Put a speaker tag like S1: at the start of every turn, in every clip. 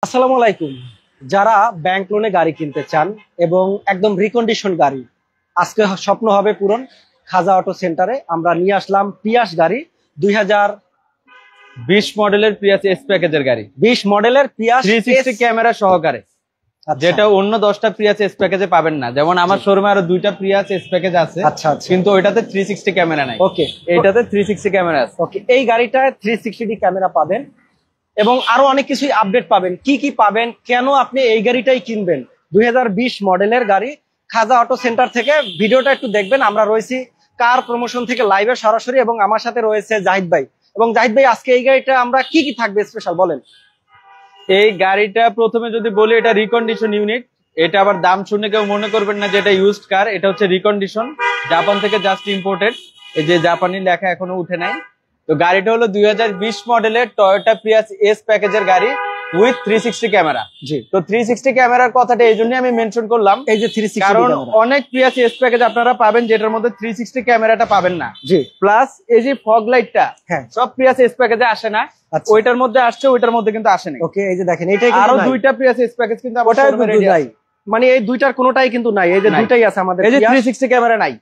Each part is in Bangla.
S1: আসসালামু আলাইকুম। যারা ব্যাংক লোনে গাড়ি কিনতে চান এবং একদম রিকন্ডিশন গাড়ি, আজকে স্বপ্ন হবে পূরণ। খাজা অটো সেন্টারে আমরা নিয়ে আসলাম পিয়াস গাড়ি
S2: 20 মডেলের প্রিয়াস এস প্যাকেজের গাড়ি,
S1: 20 মডেলের পিয়াস
S2: 360 ক্যামেরা সহকারে, যেটা অন্য 10টা প্রিয়াস এস প্যাকেজে পাবেন না। যেমন আমার শোরুমে আরো 2টা প্রিয়াস এস প্যাকেজ আছে, কিন্তু ওইটাতে 360 ক্যামেরা নাই।
S1: ওকে,
S2: এইটাতে 360 ক্যামেরা আছে।
S1: ওকে, এই গাড়িটায় 360 ক্যামেরা পাবেন এবং আরো অনেক কিছুই আপডেট পাবেন। কি কি পাবেন, কেন আপনি এই গাড়িটাই কিনবেন? 2020 মডেলের গাড়ি খাজা অটো সেন্টার থেকে ভিডিওটা একটু দেখবেন। আমরা রয়েছি কার প্রমোশন থেকে লাইভে সরাসরি, এবং আমার সাথে রয়েছে জাহিদ ভাই। এবং জাহিদ ভাই, আজকে এই গাড়িটা আমরা কি কি থাকবে স্পেশাল বলেন।
S2: এই গাড়িটা প্রথমে যদি বলি, এটা রিকন্ডিশন ইউনিট। এটা আবার দাম শুনে কেউ মনে করবেন না যে এটা ইউজড কার, এটা হচ্ছে রিকন্ডিশন, জাপান থেকে জাস্ট ইম্পোর্টেড। এই যে জাপানি লেখা এখনো উঠে নাই। তো গাড়িটা হলো 2020 মডেলের টয়োটা প্রিয়াস এস প্যাকেজের গাড়ি উইথ 360 ক্যামেরা।
S1: জি,
S2: তো 360 ক্যামেরার কথাটা এই জন্য আমি মেনশন করলাম,
S1: এই যে 360,
S2: কারণ অনেক প্রিয়াস এস প্যাকেজ আপনারা পাবেন যেটার মধ্যে 360 ক্যামেরাটা পাবেন না।
S1: জি,
S2: প্লাস এই যে ফগ লাইটটা সব প্রিয়াস এস প্যাকেজে আসে না, ওইটার মধ্যে আসছে, ওইটার মধ্যে কিন্তু আসে না।
S1: ওকে, এই যে দেখেন, এটাই
S2: আরো 2টা প্রিয়াস এস প্যাকেজ কিন্তু
S1: ওটাই নাই, মানে এই দুইটার কোনোটাই কিন্তু নাই। এই যে দুইটাই আছে আমাদের।
S2: এই যে 360 ক্যামেরা নাই,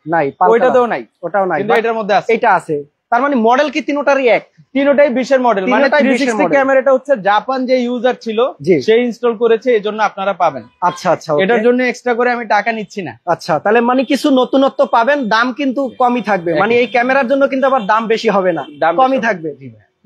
S2: ওইটাতেও নাই,
S1: ওটাও নাই,
S2: কিন্তু এটার মধ্যে আছে,
S1: এটা আছে। তার মানে মডেল কি তিনটারই এক?
S2: তিনটাই 20 এর মডেল। মানে 360 ক্যামেরাটা হচ্ছে জাপান যে ইউজার ছিল সেই ইনস্টল করেছে, এজন্য আপনারা পাবেন।
S1: আচ্ছা আচ্ছা,
S2: এটার জন্য এক্সট্রা করে আমি টাকা নিচ্ছি না।
S1: আচ্ছা, তাহলে মানে কিছু নতুনত্ব পাবেন, দাম কিন্তু কমই থাকবে। মানে এই ক্যামেরার জন্য কিন্তু আবার দাম বেশি হবে না, কমই থাকবে।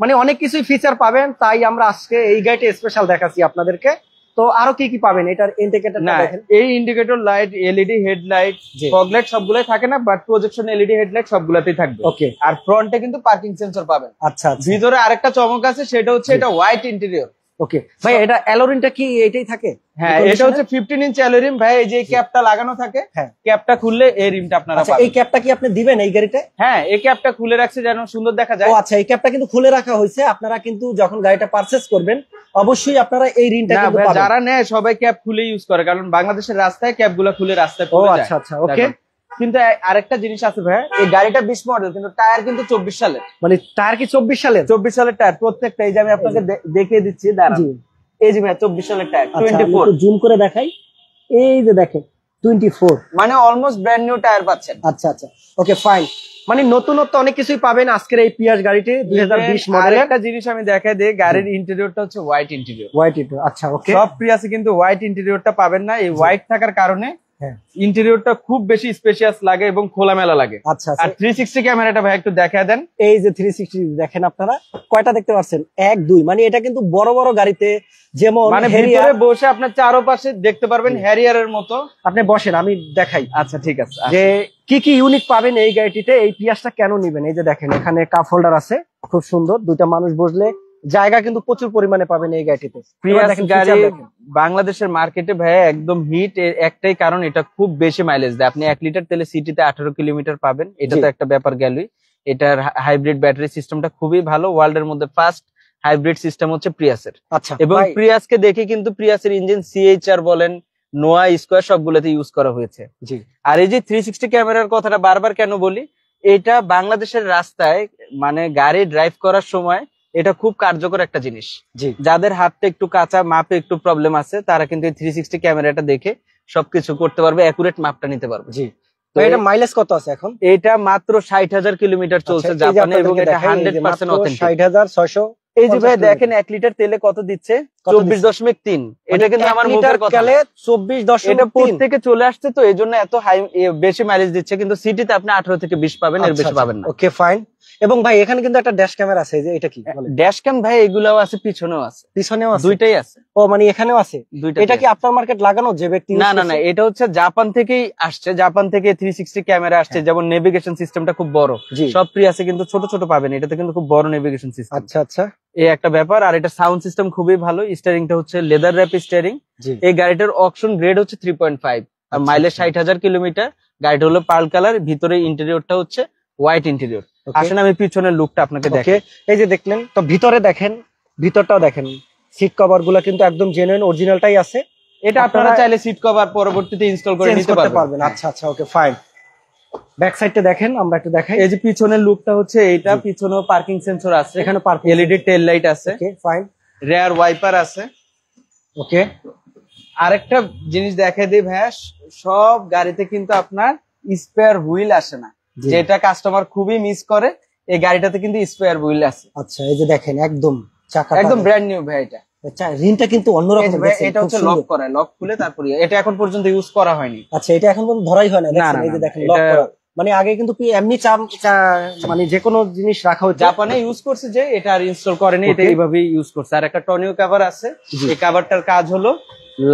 S1: মানে অনেক কিছুই ফিচার পাবেন, তাই আমরা আজকে এই গাড়িটা স্পেশাল দেখাচ্ছি আপনাদেরকে। তো আরো কি কি পাবেন? এটার ইন্ডিকেটরটা দেখেন,
S2: এই indicator light, LED headlight, fog light সবগুলাই থাকে না, বাট প্রজেকশন এলইডি হেডলাইট সবগুলাতেই থাকবে।
S1: ওকে,
S2: আর ফ্রন্টে কিন্তু পার্কিং সেন্সর পাবেন।
S1: আচ্ছা,
S2: ভিতরে আরেকটা চমক আছে, সেটা হচ্ছে এটা হোয়াইট ইন্টেরিয়র।
S1: ওকে ভাই, এটা অ্যালোরিনটা কি এটাই থাকে?
S2: হ্যাঁ, এটা হচ্ছে 15 ইঞ্চ অ্যালোরিম ভাই। এই যে ক্যাপটা লাগানো থাকে, ক্যাপটা খুললে এই রিমটা আপনারা পাবেন।
S1: এই ক্যাপটা কি আপনি দিবেন এই গাড়িতে?
S2: হ্যাঁ, এই ক্যাপটা খুলে রাখছে যেন সুন্দর দেখা যায়।
S1: ও আচ্ছা, এই ক্যাপটা কিন্তু খুলে রাখা হয়েছে। আপনারা কিন্তু যখন গাড়িটা পারচেজ করবেন অবশ্যই আপনারা এই রিনটা কিন্তু পাবেন।
S2: যারা নেয় সবাই ক্যাপ খুলে ইউজ করে, কারণ বাংলাদেশের রাস্তায় ক্যাপগুলো খুলে রাস্তায় পড়ে যায়।
S1: আচ্ছা আচ্ছা, ওকে।
S2: কিন্তু আরেকটা জিনিস আছে ভাই, এই গাড়িটা 20 মডেল, কিন্তু টায়ার কিন্তু 24 সালের।
S1: মানে টায়ার কি 24 সালের?
S2: 24 সালের টায়ার প্রত্যেকটা। এই যে আমি আপনাকে দেখিয়ে দিচ্ছি, দাঁড়ান। এই যে ভাই 24 সালের টায়ার, 24।
S1: জুম করে দেখাই, এই যে দেখেন 24,
S2: মানে অলমোস্ট ব্র্যান্ড নিউ টায়ার পাচ্ছেন।
S1: আচ্ছা আচ্ছা, ওকে ফাইন। মানে নতুনত্ব অনেক কিছুই পাবেন আজকের এই পিয়াস গাড়িতে 2020 মডেলের।
S2: একটা জিনিস আমি দেখাই দিই, গাড়ির ইন্টেরিয়রটা হচ্ছে হোয়াইট ইন্টেরিয়র।
S1: হোয়াইট ইন্টেরিয়র, আচ্ছা ওকে।
S2: সব প্রিয়াসে কিন্তু হোয়াইট ইন্টেরিয়রটা পাবেন না। এই হোয়াইট থাকার কারণে ইন্টেরিয়রটা খুব বেশি স্পেশিয়াস লাগে এবং খোলামেলা লাগে।
S1: আচ্ছা,
S2: আর 360 ক্যামেরাটা ভাই একটু দেখায় দেন।
S1: এই যে 360 দেখেন, আপনারা কয়টা দেখতে পাচ্ছেন? 1 2। মানে এটা কিন্তু বড় বড় গাড়িতে যেমন
S2: মানে ভিতরে বসে আপনার চারপাশে দেখতে পারবেন হ্যারিয়ারের মতো।
S1: আপনি বসেন, আমি দেখাই।
S2: আচ্ছা ঠিক আছে,
S1: যে কি কি ইউনিক পাবেন এই গাড়িটিতে, এই পিয়াসটা কেন নিবেন। এই যে দেখেন, এখানে কাপ হোল্ডার আছে, খুব সুন্দর। দুইটা মানুষ বসলে জায়গা কিন্তু প্রচুর পরিমাণে পাবেন এই গাড়িটিতে।
S2: বাংলাদেশের মার্কেটে ভাই একদম হিট, একটাই কারণ এটা খুব বেশি মাইলেজ দেয়। আপনি 1 লিটার তেলে সিটিতে 18 কিলোমিটার পাবেন, এটা তো একটা ব্যাপার গেলই। এটার হাইব্রিড ব্যাটারি সিস্টেমটা খুবই ভালো। ওয়ার্ল্ড এর মধ্যে ফার্স্ট হাইব্রিড সিস্টেম হচ্ছে প্রিয়াসের।
S1: আচ্ছা,
S2: এবং প্রিয়াসকে দেখে কিন্তু প্রিয়াসের ইঞ্জিন সিএইচআর বলেন, নোয়া স্কোয়ার সবগুলোতে ইউজ করা হয়েছে।
S1: জি।
S2: আর এই যে 360 ক্যামেরার কথাটা বারবার কেন বলি, এটা বাংলাদেশের রাস্তায় মানে গাড়ি ড্রাইভ করার সময় এটা খুব কার্যকর একটা জিনিস। যাদের হাতটা একটু কাঁচা, মাপে একটু প্রবলেম আছে, তারা কিন্তু এই 360 ক্যামেরাটা দেখে সবকিছু করতে পারবে, অ্যাকুরেট মাপটা নিতে পারবে।
S1: জি। তো এটা মাইলেজ কত আছে এখন?
S2: এটা মাত্র 60,000 কিলোমিটার চলছে জাপানে, এবং এটা 100% অথেন্টিক।
S1: 60,600।
S2: এই যে ভাই দেখেন 1 লিটার তেলে কত দিচ্ছে, 24.3। এটা কিন্তু আমার মুখের কথা,
S1: 24.3।
S2: এটা পোর্ট থেকে চলে আসছে, তো এই জন্য এত হাই বেশি মাইলেজ দিচ্ছে। কিন্তু সিটিতে আপনি 18 থেকে 20 পাবেন, এর বেশি পাবেন না।
S1: Okay fine. এবং ভাই এখানে কিন্তু একটা ড্যাশ ক্যামেরা আছে, যে এটা কি
S2: ড্যাশ ক্যাম ভাই? এগুলাও আছে, পিছনেও আছে।
S1: পিছনেও আছে,
S2: দুইটাই আছে।
S1: ও মানে এখানেও আছে দুইটা। এটা কি আফটার মার্কেট লাগানো যে ব্যক্তি?
S2: না না না, এটা হচ্ছে জাপান থেকেই আসছে। জাপান থেকে 360 ক্যামেরা আসছে। যেমন নেভিগেশন সিস্টেমটা খুব বড়, সব প্রিয়াসে কিন্তু ছোট ছোট পাবেন, এটাতে কিন্তু খুব বড় নেভিগেশন সিস্টেম।
S1: আচ্ছা আচ্ছা,
S2: এই একটা ব্যাপার। আর এটা সাউন্ড সিস্টেম খুবই ভালো। স্টিয়ারিংটা হচ্ছে লেদার র্যাপ স্টিয়ারিং। এই গাড়িটার অকশন গ্রেড হচ্ছে 3.5, আর মাইলেজ 60,000 কিলোমিটার। গাড়িটা হলো পার্ল কালার, ভিতরে ইন্টেরিয়রটা হচ্ছে হোয়াইট ইন্টেরিয়র। আসেন আমি পিছনের লুকটা আপনাকে দেখাই।
S1: এই যে দেখলেন, তো ভিতরে দেখেন, ভিতরটাও দেখেন। সিট কভার গুলা কিন্তু একদম জেনুইন অরিজিনালটাই আছে।
S2: এটা আপনারা চাইলে সিট কভার পরবর্তীতে ইনস্টল করে নিতে পারবেন।
S1: আচ্ছা আচ্ছা, ওকে ফাইন। ব্যাক সাইডটা দেখেন, আমরা একটু দেখাই।
S2: এই যে পিছনের লুকটা হচ্ছে এইটা, পিছনেও পার্কিং সেন্সর আছে,
S1: এখানে
S2: এলইডি টেল লাইট আছে,
S1: ওকে ফাইন।
S2: রেয়ার ওয়াইপার আছে।
S1: ওকে,
S2: আরেকটা জিনিস দেখাই দিই ভাইয়া, সব গাড়িতে কিন্তু আপনার স্পেয়ার হুইল আসে না, যেটা কাস্টমার খুবই মিস করে। এই গাড়িটাতে কিন্তু স্পেয়ার হুইল আছে।
S1: আচ্ছা, এই যে দেখেন একদম চাকা
S2: একদম ব্র্যান্ড নিউ ভাই। এটা
S1: রিনটা কিন্তু অন্যরকম,
S2: এটা হচ্ছে লক করা, লক খুলে তারপরে এটা এখন পর্যন্ত ইউজ করা হয়নি।
S1: আচ্ছা, এটা এখন পর্যন্ত ধরাই হয় না, এই যে দেখেন লক করা। মানে আগে কিন্তু এমনি মানে যে কোনো জিনিস রাখা হতো,
S2: জাপানে ইউজ করছে, যে এটা আর ইনস্টল করেনি, এটা এইভাবেই ইউজ করছে। আর একটা টনিও কভার আছে, এই কভারটার কাজ হলো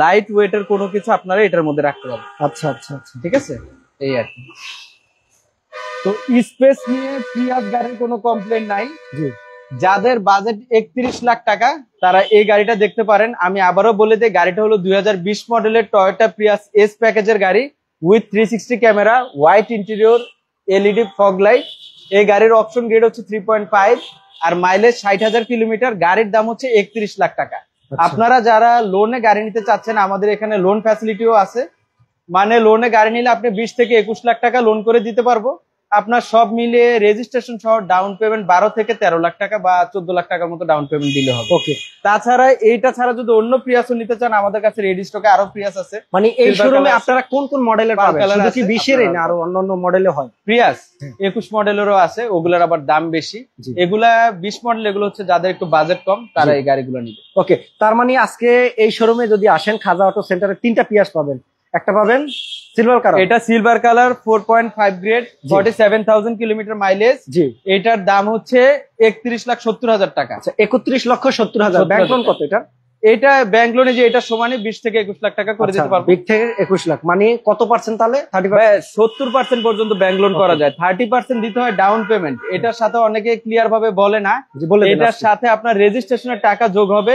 S2: লাইট ওয়েটের কোনো কিছু আপনারা এটার মধ্যে রাখতে পারবেন।
S1: আচ্ছা আচ্ছা আচ্ছা,
S2: ঠিক আছে, এই আর কি। তো স্পেস নিয়ে প্রিয়াস গাড়ির কোনো কমপ্লেন নাই।
S1: জি,
S2: যাদের বাজেট 31 লাখ টাকা তারা এই গাড়িটা দেখতে পারেন। আমি আবারও বলে দিই, গাড়িটা হলো 2020 মডেলের টয়োটা প্রিয়াস এস প্যাকেজের গাড়ি with 360 camera, white interior, LED fog light. এই গাড়ির অপশন গ্রেড হচ্ছে 3.5 আর মাইলেজ 60,000 কিলোমিটার। গাড়ির দাম হচ্ছে 31 লাখ টাকা। আপনারা যারা লোনে গাড়ি নিতে চাচ্ছেন, আমাদের এখানে লোন ফ্যাসিলিটিও আছে। মানে লোনে গাড়ি নিলে আপনি 20 থেকে 21 লাখ টাকা লোন করে দিতে পারবো। আপনার সব মিলিয়ে রেজিস্ট্রেশন সহ ডাউন পেমেন্ট 12 থেকে 13 লাখ টাকা বা 14 লাখ টাকার মতো ডাউন পেমেন্ট দিলে হবে।
S1: ওকে,
S2: তাছাড়া এইটা ছাড়া যদি অন্য প্রিয়াসও নিতে চান, আমাদের কাছে রেডি স্টকে আরো প্রিয়াস আছে।
S1: মানে এই শোরুমে আপনারা কোন কোন মডেলের পাবেন? শুধু কি 20 এর না আরো অন্যান্য মডেলে হয়?
S2: প্রিয়াস 21 মডেলেরও আছে, ওগুলোর আবার দাম বেশি। এগুলা 20 মডেল, এগুলো হচ্ছে যাদের একটু বাজেট কম তারা এই গাড়িগুলো নিবে।
S1: ওকে, তার মানে আজকে এই শোরুমে যদি আসেন, খাজা অটো সেন্টারে 3টা পিয়াস পাবেন। একটা পাবেন সিলভার কালার,
S2: এটা silver colour 4.5 grade, 47,000 kilometre mileage.
S1: জি,
S2: এটার দাম হচ্ছে 31,70,000 টাকা।
S1: আচ্ছা, 31,70,000। ব্যাংক লোন কত এটা?
S2: এটা ব্যাংক লোনে যে এটা সমানে 20 থেকে 21 লাখ টাকা করে দিতে পারবো।
S1: 20 থেকে 21 লাখ মানে কত পার্সেন্ট তাহলে?
S2: 70% পর্যন্ত ব্যাংক লোন করা যায়। 30% দিতে হয় ডাউন পেমেন্ট। এটার সাথে অনেকে ক্লিয়ার ভাবে বলে না, এটার সাথে আপনার রেজিস্ট্রেশনের টাকা যোগ হবে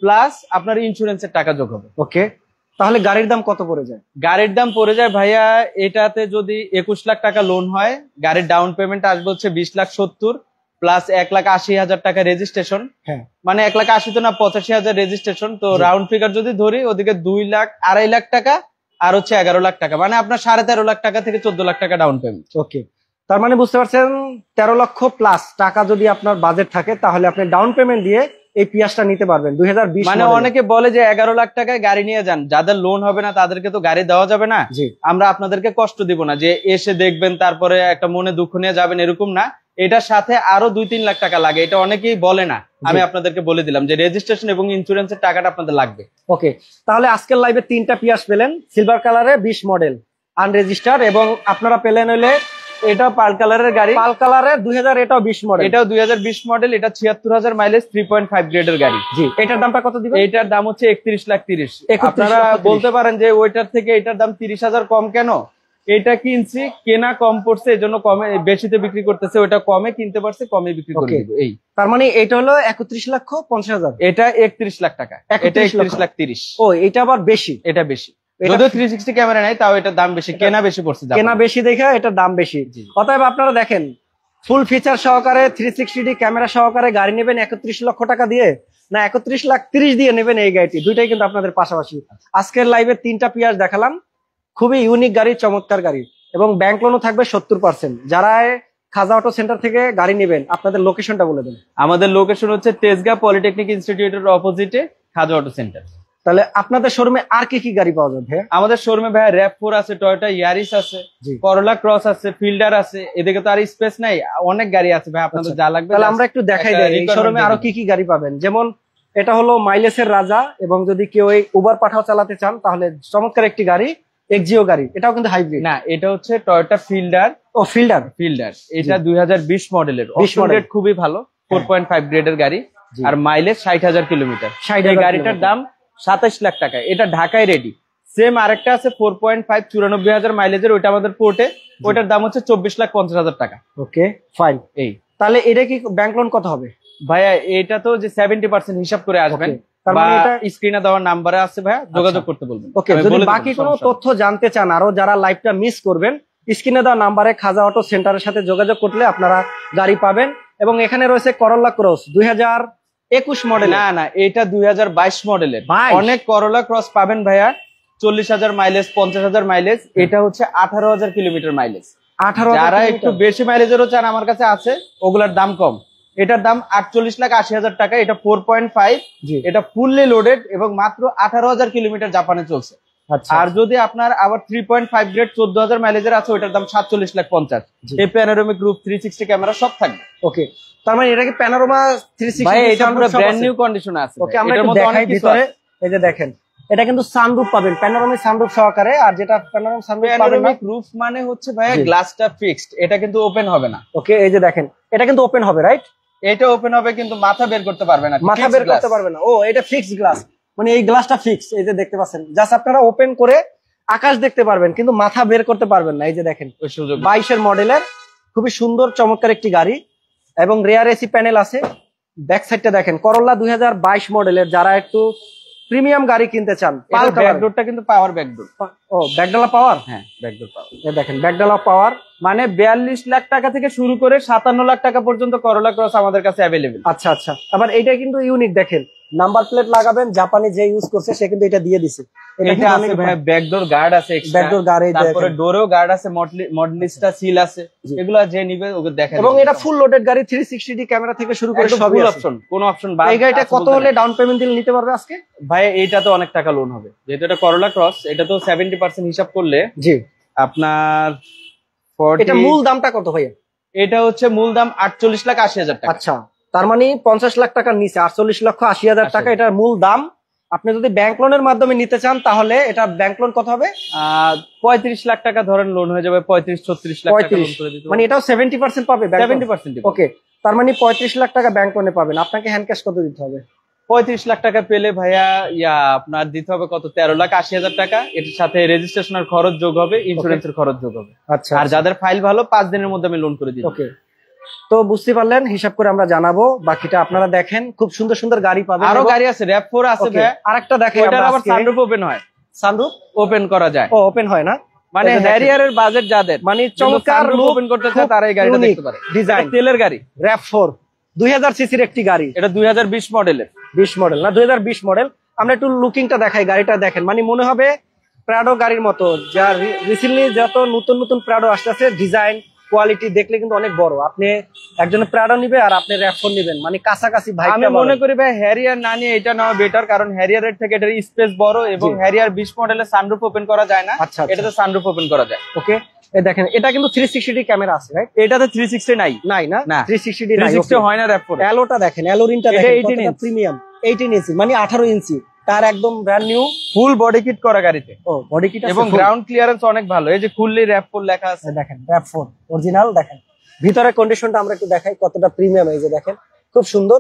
S2: প্লাস আপনার ইন্স্যুরেন্সের টাকা যোগ হবে।
S1: ওকে, তাহলে গাড়ির দাম কত পড়ে যায়?
S2: গাড়ির দাম পড়ে যায় ভাইয়া, এটাতে যদি 21 লাখ টাকা লোন হয়, গাড়ির ডাউন পেমেন্ট আসবে হচ্ছে 20,70,000 প্লাস 1,80,000 টাকা রেজিস্ট্রেশন।
S1: হ্যাঁ,
S2: মানে 1,80,000 তো না, 85,000 রেজিস্ট্রেশন। তো রাউন্ড ফিগার যদি ধরি, ওদিকে 2 লাখ 2.5 লাখ টাকা আর হচ্ছে 11 লাখ টাকা, মানে আপনার 13.5 লাখ টাকা থেকে 14 লাখ টাকা ডাউন পেমেন্ট।
S1: ওকে, তার মানে বুঝতে পারছেন 13 লক্ষ প্লাস টাকা যদি আপনার বাজেট থাকে, তাহলে আপনি ডাউন পেমেন্ট দিয়ে এই পিয়াসটা নিতে পারবেন 2020।
S2: মানে অনেকে বলে যে 11 লাখ টাকায় গাড়ি নিয়ে যান, যাদের লোন হবে না তাদেরকে তো গাড়ি দেওয়া যাবে না। আমরা আপনাদেরকে কষ্ট দিব না যে এসে দেখবেন তারপরে একটা মনে দুঃখ নিয়ে যাবেন, এরকম না। এটার সাথে আরো 2-3 লাখ টাকা লাগে, এটা অনেকেই বলে না। আমি আপনাদেরকে বলে দিলাম যে রেজিস্ট্রেশন এবং ইন্স্যুরেন্সের টাকাটা আপনাদের লাগবে।
S1: ওকে, তাহলে আজকের লাইভে 3টা পিয়াস পেলেন, সিলভার কালারে 20 মডেল আনরেজিস্টার্ড, এবং আপনারা পেলেন হলে
S2: এটা পাল কালারের গাড়ি,
S1: পাল কালারের 2000, এটাও 20 মডেল,
S2: এটাও 2020 মডেল, এটা 76,000 মাইলেজ 3.5 গ্রেডের গাড়ি।
S1: জি, এটার দামটা কত দিবেন?
S2: এটার দাম হচ্ছে 31,30,000। আপনারা বলতে পারেন যে ওইটার থেকে এটার দাম 30,000 কম কেন? এটা কিনছি, কেনা কম পড়ছে, এজন্য কমে বেশিতে বিক্রি করতেছে। ওটা কমে কিনতে পারছে, কমে বিক্রি করে দিব। এই
S1: তার মানে এটা হলো 31,50,000,
S2: এটা 31 লাখ টাকা, এটা 31,30,000।
S1: ও, এটা আবার বেশি,
S2: এটা বেশি। যদিও 360 ক্যামেরা নাই, তাও এটার দাম বেশি, কেনা বেশি পড়ছে,
S1: কেনা বেশি দেখে এটার দাম বেশি। অতএব আপনারা দেখেন, ফুল ফিচার সহকারে 360D ক্যামেরা সহকারে গাড়ি নেবেন 31 লক্ষ টাকা দিয়ে, না 31,30,000 দিয়ে নেবেন এই গাড়িটি, দুইটাই কিন্তু আপনাদের পাশাপাশি। আজকের লাইভে 3টা পিয়াস দেখালাম, খুবই ইউনিক গাড়ি, চমৎকার গাড়ি, এবং ব্যাংক লোনও থাকবে 70%। যারা খাজা অটো সেন্টার থেকে গাড়ি নেবেন, আপনাদের লোকেশনটা বলে দেন।
S2: আমাদের লোকেশন হচ্ছে তেজগাঁ পলিটেকনিক ইনস্টিটিউটের অপোজিটে খাজা অটো সেন্টার।
S1: তাহলে আপনাদের শোরুমে আর কি কি গাড়ি পাওয়া যাবে?
S2: আমাদের শোরুমে ভাই RAV4 আছে, টয়োটা ইয়ারিস আছে, করোলা ক্রস আছে, ফিল্ডার আছে। এদিকে তো আর স্পেস নাই, অনেক গাড়ি আছে ভাই, আপনাদের যা লাগবে।
S1: তাহলে আমরা একটু দেখাই দিই এই শোরুমে আরো কি কি গাড়ি পাবেন। যেমন এটা হলো মাইলেজের রাজা, এবং যদি কেউ এই উবার পাঠাও চালাতে চান তাহলে চমৎকার একটি গাড়ি, এক্সিও গাড়ি, এটাও কিন্তু হাইব্রিড
S2: না, এটা হচ্ছে টয়োটা ফিল্ডার।
S1: ও, ফিল্ডার,
S2: এটা 2020 মডেলের, গ্রেড খুবই ভালো, 4.5 গ্রেডের গাড়ি, আর মাইলেজ 60,000 কিলোমিটার। এই গাড়িটার দাম 27 লাখ টাকা। এটা ঢাকায় রেডি। সেম আরেকটা আছে 4.5, 94,000 মাইলেজের, ওইটা আমাদের পোর্টে, ওইটার দাম হচ্ছে 24,50,000 টাকা।
S1: ওকে, ফাইন। এই তাহলে এটা কি ব্যাংক লোন কত হবে
S2: ভাইয়া? এটা তো যে 70% হিসাব করে আসবেন, স্ক্রিনে দেওয়ার নাম্বারে আছে ভাইয়া, যোগাযোগ করতে বলবেন।
S1: ওকে, যদি বাকি কোনো তথ্য জানতে চান, আরো যারা লাইভটা মিস করবেন, স্ক্রিনে দেওয়া নাম্বারে খাজা অটো সেন্টারের সাথে যোগাযোগ করলে আপনারা গাড়ি পাবেন। এবং এখানে রয়েছে করোলা ক্রস 2021 মডেল।
S2: না না, এটা 2022 মডেলের। অনেক করোলা ক্রস পাবেন ভাইয়া 40,000 মাইলেজ, 50,000 মাইলেজ। এটা হচ্ছে 18,000 কিলোমিটার মাইলেজ।
S1: 18,000।
S2: যারা একটু বেশি মাইলেজেরও চান, আমার কাছে আছে, ওগুলার দাম কম। এটার দাম 48,80,000 টাকা। এটা 4.5,
S1: জি।
S2: এটা ফুললি লোডেড এবং মাত্র 18,000 কিলোমিটার জাপানে চলছে।
S1: আচ্ছা।
S2: আর যদি আপনার আবার 3.5 গ্রেড 14,000 মাইলেজের আছে, ওইটার দাম 47,50,000।
S1: জি।
S2: এই প্যানোরামিক রূপ 360 ক্যামেরা সব থাকবে।
S1: ওকে, তার মানে এটা কি প্যানোরামা 360?
S2: ভাই এটা পুরো ব্র্যান্ড নিউ কন্ডিশনে আছে।
S1: ওকে, আমরা
S2: এটার
S1: একটু
S2: মধ্যে
S1: দেখাই
S2: অনেক কিছু
S1: ভিতরে।
S2: আছে।
S1: এই যে দেখেন, এটা কিন্তু সানরুফ পাবেন, প্যানোরামিক সানরুফ সহকারে। আর যেটা প্যানোরামিক সানরুফ পাবেন না,
S2: প্যানোরামিক রূপ মানে হচ্ছে ভাইয়া
S1: জি।
S2: গ্লাসটা ফিক্সড, এটা কিন্তু ওপেন হবে না।
S1: ওকে, এই যে দেখেন, এটা কিন্তু ওপেন হবে, রাইট?
S2: এটা ওপেন হবে কিন্তু মাথা বের করতে পারবে না,
S1: মাথা বের করতে পারবে না। ও, এটা ফিক্সড গ্লাস, মানে এই গ্লাসটা ফিক্স। এই যে দেখতে পাচ্ছেন, জাস্ট আপনারা ওপেন করে আকাশ দেখতে পারবেন, কিন্তু মাথা বের করতে পারবেন না। এই যে দেখেন,
S2: ওই সুযোগ
S1: 22-এর মডেলের খুবই সুন্দর চমৎকার একটি গাড়ি, এবং রেয়ার এসি প্যানেল আছে। ব্যাক সাইডটা দেখেন, করোলা 2022 মডেলের। যারা একটু প্রিমিয়াম গাড়ি কিনতে চান,
S2: ব্যাকডোরটা কিন্তু পাওয়ার ব্যাকডোর।
S1: ও, ব্যাকডালা পাওয়ার।
S2: হ্যাঁ, ব্যাকডোর পাওয়ার।
S1: এই দেখেন, ব্যাকডালা পাওয়ার।
S2: মানে 42 লাখ টাকা থেকে শুরু করে 57 লাখ টাকা পর্যন্ত করোলা ক্রস আমাদের কাছে অ্যাভেলেবেল।
S1: আচ্ছা আচ্ছা, আবার এইটা কিন্তু ইউনিক। দেখেন, নাম্বার প্লেট লাগাবেন, জাপানি যে ইউজ করছে সে কিন্তু এটা দিয়ে দিছে।
S2: এটা আছে ভাই, ব্যাকডোর গার্ড আছে এক্সট্রা,
S1: ব্যাকডোর গাড়ি,
S2: তারপরে ডোরেও গার্ড আছে, মডলিস্টা সিল আছে। এগুলো যে নিবে ওকে দেখেন।
S1: এবং এটা ফুল লোডেড গাড়ি, 360 ক্যামেরা থেকে শুরু করে সবই
S2: ফুল
S1: আছে।
S2: অপশন, কোন অপশন বাদ।
S1: এই গাড়িটা কত হলে ডাউন পেমেন্ট দিলে নিতে পারবে আজকে?
S2: ভাই এইটা তো অনেক টাকা লোন হবে, যেহেতু এটা করোলা ক্রস। এটা তো 70% হিসাব করলে
S1: জি
S2: আপনার
S1: এটা মূল দামটা কত ভাইয়া?
S2: এটা হচ্ছে মূল দাম 48,80,000 টাকা।
S1: আচ্ছা, তার মানে 50 লাখ টাকার নিচে, 48,80,000 টাকা এটার মূল দাম। আপনি যদি ব্যাংক লোনের মাধ্যমে নিতে চান, তাহলে এটা ব্যাংক লোন কত হবে?
S2: 35 লাখ টাকা ধরেন লোন হয়ে যাবে, 35-36 লাখ টাকা লোন করে দিতে।
S1: মানে এটাও 70% পাবে?
S2: 70%।
S1: ওকে, তার মানে 35 লাখ টাকা ব্যাংক লোনে পাবেন। আপনাকে হ্যান্ড ক্যাশ কত দিতে হবে?
S2: 35 লাখ টাকা পেলে ভাইয়া আপনার দিতে হবে কত, 13,80,000 টাকা। এটার সাথে রেজিস্ট্রেশনের খরচ যোগ হবে, ইন্স্যুরেন্সের খরচ যোগ হবে।
S1: আচ্ছা,
S2: আর যাদের ফাইল ভালো 5 দিনের মধ্যে আমি লোন করে দিই।
S1: ওকে, তো বুঝতে পারলেন, হিসাব করে আমরা জানাবো। বাকিটা আপনারা দেখেন, খুব সুন্দর সুন্দর গাড়ি পাবেন।
S2: আরো গাড়ি আছে, RAV4 আছে ভাইয়া।
S1: আরেকটা দেখেন,
S2: ওটার আবার সানরুফ ওপেন হয়।
S1: সানরুফ
S2: ওপেন করা যায়?
S1: ও, ওপেন হয় না।
S2: মানে হ্যারিয়ারের বাজেট যাদের,
S1: মানে চমৎকার লুক
S2: ওপেন করতে চায় তারা এই গাড়িটা দেখতে পারে।
S1: ডিজাইন,
S2: তেলের গাড়ি,
S1: RAV4 2000 সিসির একটি গাড়ি।
S2: এটা 2020 মডেলের।
S1: 20 মডেল না, 2020 মডেল। আমরা একটু লুকিংটা দেখাই, গাড়িটা দেখেন, মানে মনে হবে প্রাডো গাড়ির মতো। যা রিসেন্টলি যত নতুন নতুন প্রাডো আসতেছে, ডিজাইন কোয়ালিটি দেখলে কিন্তু অনেক বড়। আপনি একজন প্রাডো নিবে আর আপনি RAV4 নিবেন, মানে কাছাকাছি ভাই।
S2: আমি মনে করি ভাই হ্যারিয়ার না নিয়ে এটা নেওয়া বেটার, কারণ হ্যারিয়ারের থেকে এটার স্পেস বড়, এবং হ্যারিয়ার 20 মডেলের সানরুফ ওপেন করা যায় না।
S1: আচ্ছা,
S2: এটাতে সানরুফ ওপেন করা যায়।
S1: ওকে, এই দেখেন, এটা কিন্তু 360 ক্যামেরা আছে, রাইট?
S2: এটাতে 360 নাই
S1: না,
S2: না
S1: 360 নাই।
S2: 360 হয় না RAV4।
S1: অ্যালোটা দেখেন, অ্যালোরিনটা দেখেন, কতটা প্রিমিয়াম। 18 ইঞ্চি, মানে 18 ইঞ্চি, তার একদম brand new
S2: full body kit করা গাড়িতে।
S1: ও, বডি কিট
S2: এবং গ্রাউন্ড ক্লিয়ারেন্স অনেক ভালো। এই যে ফুললি RAV4 লেখা আছে,
S1: দেখেন, RAV4 অরিজিনাল। দেখেন ভিতরের কন্ডিশনটা আমরা একটু দেখাই কতটা প্রিমিয়াম। এই যে দেখেন, খুব সুন্দর।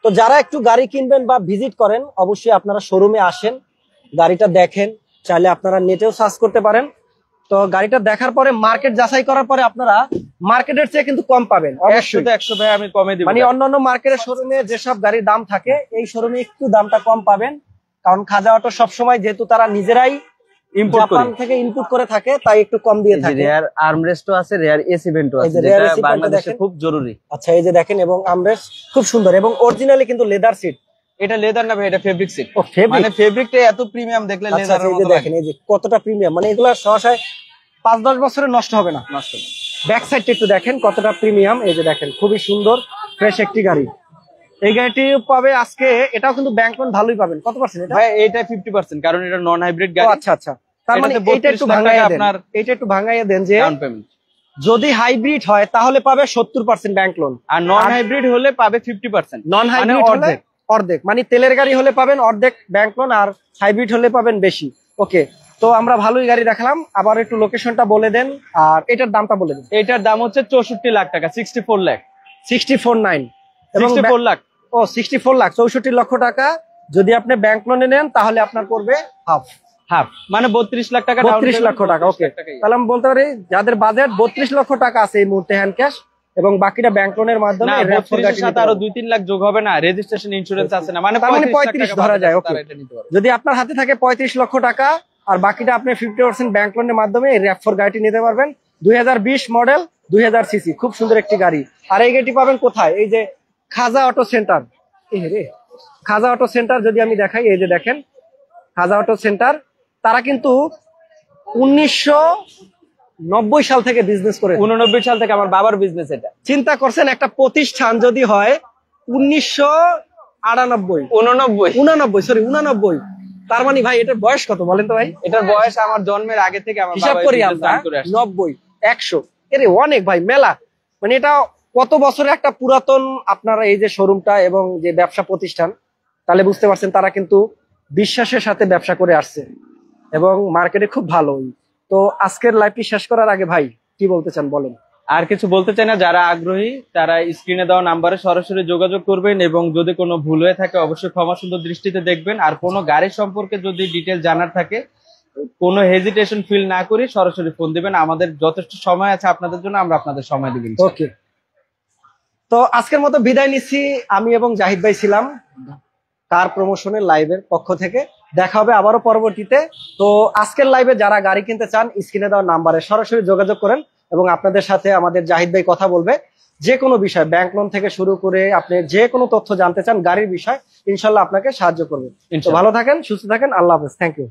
S1: তো যারা একটু গাড়ি কিনবেন বা ভিজিট করেন, অবশ্যই আপনারা শোরুমে আসেন, গাড়িটা দেখেন। চাইলে আপনারা নেটেও সার্চ করতে পারেন। তো গাড়িটা দেখার পরে, মার্কেট যাচাই করার পরে, আপনারা মার্কেটের চেয়ে কিন্তু কম পাবেন। অবশ্যই
S2: 100 ভাই আমি কমে দিব।
S1: মানে অন্যান্য মার্কেটের শোরুমে যেসব গাড়ির দাম থাকে, এই শোরুমে একটু দামটা কম পাবেন। কারণ খাজা অটো সবসময়, যেহেতু তারা নিজেরাই জাপান থেকে ইনপুট করে থাকে, তাই একটু কম দিয়ে থাকে।
S2: রেয়ার আর্মরেস্টও আছে, রেয়ার এসি ভেন্টও আছে,
S1: রেয়ার
S2: যেটা
S1: এসি
S2: বাংলাদেশে খুব জরুরি।
S1: আচ্ছা, এই যে দেখেন, এবং আমরেস্ট খুব সুন্দর, এবং অরিজিনালি কিন্তু লেদার সিট।
S2: এটা লেদার না ভাই, এটা ফেব্রিক সিট।
S1: ও, ফেব্রিক।
S2: মানে ফেব্রিকটা এত প্রিমিয়াম দেখলে লেদারের
S1: এই যে
S2: মতো
S1: দেখেন, এই যে কতটা প্রিমিয়াম, মানে এগুলা সহসায় 5-10 বছরে নষ্ট হবে না।
S2: নষ্ট না।
S1: ব্যাক সাইডটা একটু দেখেন কতটা প্রিমিয়াম। এই যে দেখেন, খুবই সুন্দর ফ্রেশ একটি গাড়ি। এই গাড়িটি পাবে আজকে, এটাও কিন্তু ব্যাংক লোন ভালোই পাবেন। কত পার্সেন্ট এটা
S2: ভাই? এটা 50%, কারণ এটা নন হাইব্রিড গাড়ি।
S1: আচ্ছা আচ্ছা, তার মানে এটা একটু ভাঙাইয়া দেন, এটা একটু ভাঙাইয়া দেন যে
S2: ডাউন পেমেন্ট
S1: যদি হাইব্রিড হয় তাহলে পাবে 70% ব্যাংক লোন,
S2: আর নন হাইব্রিড হলে পাবে 50%।
S1: নন হাইব্রিড হলে অর্ধেক, মানে তেলের গাড়ি হলে পাবেন অর্ধেক ব্যাংক লোন, আর হাইব্রিড হলে পাবেন বেশি। ওকে, তো আমরা ভালোই গাড়ি দেখালাম। আবার একটু লোকেশনটা বলে দেন, আর এটার দামটা বলে দেন।
S2: এটার দাম হচ্ছে 64 লাখ টাকা, 64 লাখ,
S1: 64.9 এবং
S2: 64 লাখ।
S1: ও, 64 লাখ, 64 লক্ষ টাকা। যদি আপনি ব্যাংক লোনে নেন তাহলে আপনার পড়বে হাফ,
S2: মানে 32 লাখ টাকা,
S1: 32 লক্ষ টাকা। ওকে, তাহলে আমি বলতে পারি যাদের বাজেট 32 লক্ষ টাকা আছে এই মুহূর্তে হ্যান্ড ক্যাশ, এবং বাকিটা ব্যাংক লোনের মাধ্যমে।
S2: 32 এর সাথে আরো 2-3 লাখ যোগ হবে না, রেজিস্ট্রেশন ইন্স্যুরেন্স আছে না, মানে
S1: 35 ধরা যায়। ওকে, যদি আপনার হাতে থাকে 35 লক্ষ টাকা, আর বাকিটা আপনি 50% ব্যাংক লোনের মাধ্যমে এই RAV4 গাড়িটি নিতে পারবেন। 2020 মডেল, 2000 সিসি, খুব সুন্দর একটি গাড়ি। আর এই গাড়িটি পাবেন কোথায়? এই যে খাজা অটো সেন্টার। খাজা অটো সেন্টার যদি আমি দেখাই, এই যে দেখেন, খাজা অটো সেন্টার। তারা কিন্তু 90 সাল থেকে বিজনেস করে?
S2: 89 সাল থেকে আমার বাবার বিজনেস এটা।
S1: চিন্তা করছেন একটা প্রতিষ্ঠান যদি হয় 1998, 89, তার মানে ভাই এটার বয়স কত বলেন তো ভাই?
S2: এটার বয়স আমার জন্মের আগে থেকে আমার
S1: হিসাব
S2: বাবা
S1: করি
S2: এই
S1: আমরা,
S2: business run করে আসছে।
S1: 90, 100, এরে অনেক ভাই, মেলা। মানে এটা কত বছরের একটা পুরাতন আপনারা এই যে শোরুমটা এবং যে ব্যবসা প্রতিষ্ঠান, তাহলে বুঝতে পারছেন তারা কিন্তু বিশ্বাসের সাথে ব্যবসা করে আসছে এবং মার্কেটে খুব ভালো। তো আজকের লাইভটি শেষ করার আগে ভাই কি বলতে চান বলেন?
S2: আর কিছু বলতে চাই না, যারা আগ্রহী তারা স্ক্রিনে দেওয়া নাম্বারে সরাসরি যোগাযোগ করবেন এবং যদি কোনো ভুল হয়ে থাকে অবশ্যই ক্ষমা সুন্দর দৃষ্টিতে দেখবেন। আর কোনো গাড়ি সম্পর্কে যদি ডিটেল জানার থাকে কোনো হেজিটেশন ফিল না করি সরাসরি ফোন দিবেন। আমাদের যথেষ্ট সময় আছে আপনাদের জন্য, আমরা আপনাদের সময় দিবেন।
S1: ওকে, তো আজকের মতো বিদায় নিচ্ছি। আমি এবং জাহিদ ভাই ছিলাম কার প্রমোশনের লাইভের পক্ষ থেকে। দেখা হবে আবারও পরবর্তীতে। তো আজকের লাইভে যারা গাড়ি কিনতে চান স্ক্রিনে দেওয়া নাম্বারে সরাসরি যোগাযোগ করেন এবং আপনাদের সাথে আমাদের জাহিদ ভাই কথা বলবে যে কোনো বিষয়, ব্যাংক লোন থেকে শুরু করে আপনি যে কোনো তথ্য জানতে চান গাড়ির বিষয়, ইনশাল্লাহ আপনাকে সাহায্য করবে। তো ভালো থাকেন, সুস্থ থাকেন, আল্লাহ হাফেজ, থ্যাংক ইউ।